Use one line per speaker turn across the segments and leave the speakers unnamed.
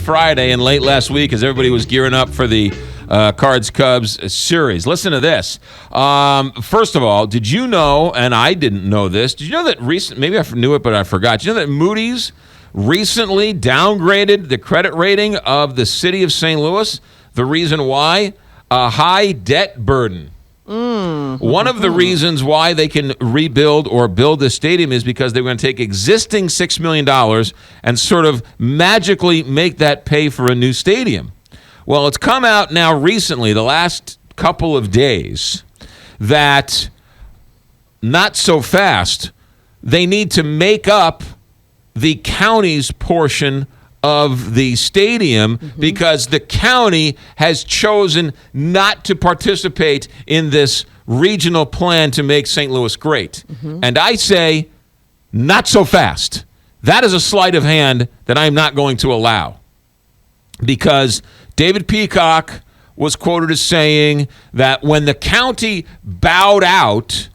Friday and late last week as everybody was gearing up for the Cards-Cubs series. Listen to this. First of all, did you know, and I didn't know this, did you know that maybe I knew it, but I forgot. Did you know that Moody's recently downgraded the credit rating of the city of St. Louis? The reason why? A high debt burden. One of the reasons why they can rebuild or build this stadium is because they're going to take existing $6 million and sort of magically make that pay for a new stadium. Well, it's come out now recently, the last couple of days, that not so fast, they need to make up the county's portion of the stadium because the county has chosen not to participate in this regional plan to make St. Louis great. And I say, not so fast. That is a sleight of hand that I'm not going to allow. Because David Peacock was quoted as saying that when the county bowed out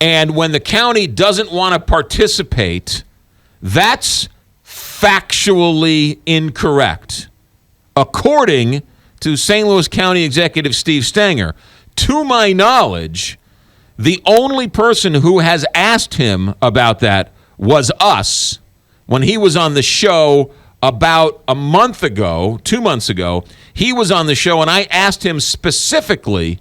and when the county doesn't want to participate, that's factually incorrect, according to St. Louis County Executive Steve Stenger. To my knowledge, the only person who has asked him about that was us when he was on the show about a month ago, 2 months ago. He was on the show, and I asked him specifically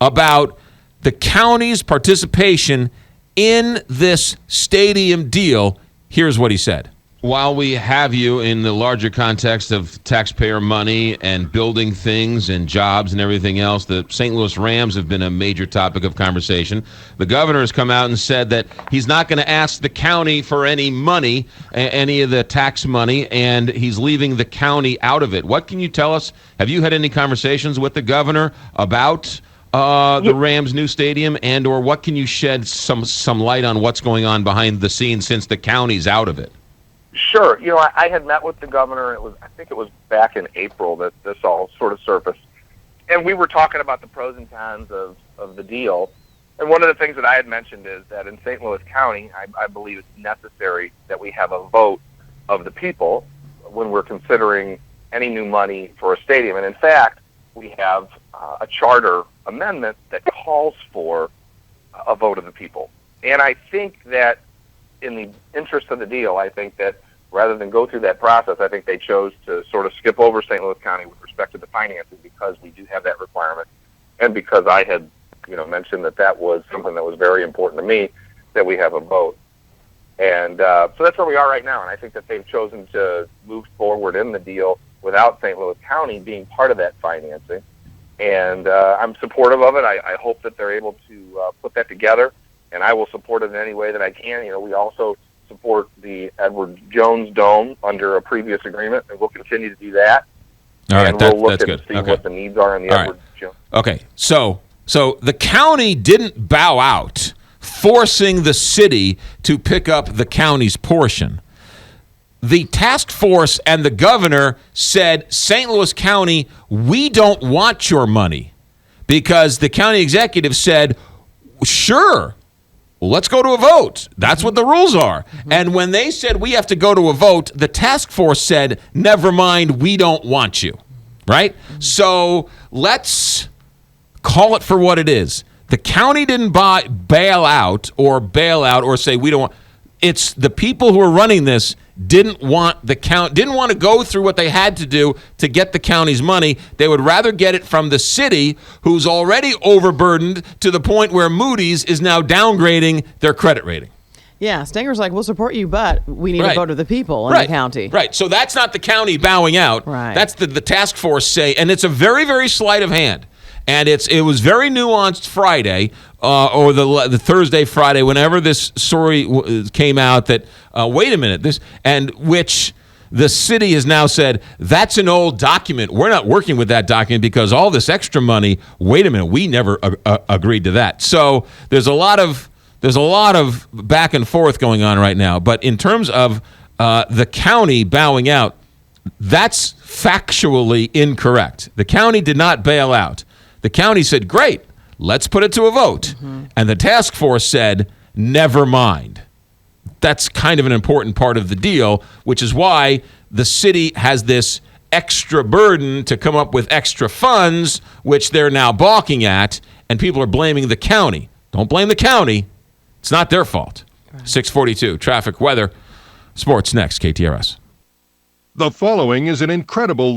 about the county's participation in this stadium deal. Here's what he said. While we have you in the larger context of taxpayer money and building things and jobs and everything else, the St. Louis Rams have been a major topic of conversation. The governor has come out and said that he's not going to ask the county for any money, any of the tax money, and he's leaving the county out of it. What can you tell us? Have you had any conversations with the governor about the Rams' new stadium, and or what can you shed some light on what's going on behind the scenes since the county's out of it?
Sure. I had met with the governor. I think it was back in April that this all sort of surfaced. And we were talking about the pros and cons of the deal. And one of the things that I had mentioned is that in St. Louis County, I believe it's necessary that we have a vote of the people when we're considering any new money for a stadium. And in fact, we have a charter amendment that calls for a vote of the people. And I think that in the interest of the deal, I think that rather than go through that process, I think they chose to sort of skip over St. Louis County with respect to the financing because we do have that requirement, and because I had, mentioned that was something that was very important to me, that we have a vote. And so that's where we are right now, and I think that they've chosen to move forward in the deal without St. Louis County being part of that financing. And I'm supportive of it. I hope that they're able to put that together, and I will support it in any way that I can. We also support the Edward Jones Dome under a previous agreement, and we'll continue to do that.
All right,
and we'll look
that's
and
good.
see what the needs are in the Edward Jones.
Okay, so the county didn't bow out, forcing the city to pick up the county's portion. The task force and the governor said, St. Louis County, we don't want your money, because the county executive said, sure, well, let's go to a vote. That's what the rules are. And when they said we have to go to a vote, the task force said, never mind, we don't want you, right? So let's call it for what it is. The county didn't bail out or say we don't want. It's the people who are running this didn't want to go through what they had to do to get the county's money. They would rather get it from the city, who's already overburdened to the point where Moody's is now downgrading their credit rating.
Yeah, Stenger's like, we'll support you, but we need a vote of the people in the county.
Right, so that's not the county bowing out.
Right.
That's the task force say, and it's a very, very sleight of hand. And it was very nuanced Friday, or the Thursday, Friday, whenever this story came out that, wait a minute, which the city has now said, that's an old document. We're not working with that document because all this extra money, wait a minute, we never agreed to that. So there's a lot of back and forth going on right now. But in terms of the county bowing out, that's factually incorrect. The county did not bail out. The county said, great, let's put it to a vote. And the task force said, never mind. That's kind of an important part of the deal, which is why the city has this extra burden to come up with extra funds, which they're now balking at, and people are blaming the county. Don't blame the county. It's not their fault. 6:42, traffic, weather, sports next, KTRS.
The following is an incredible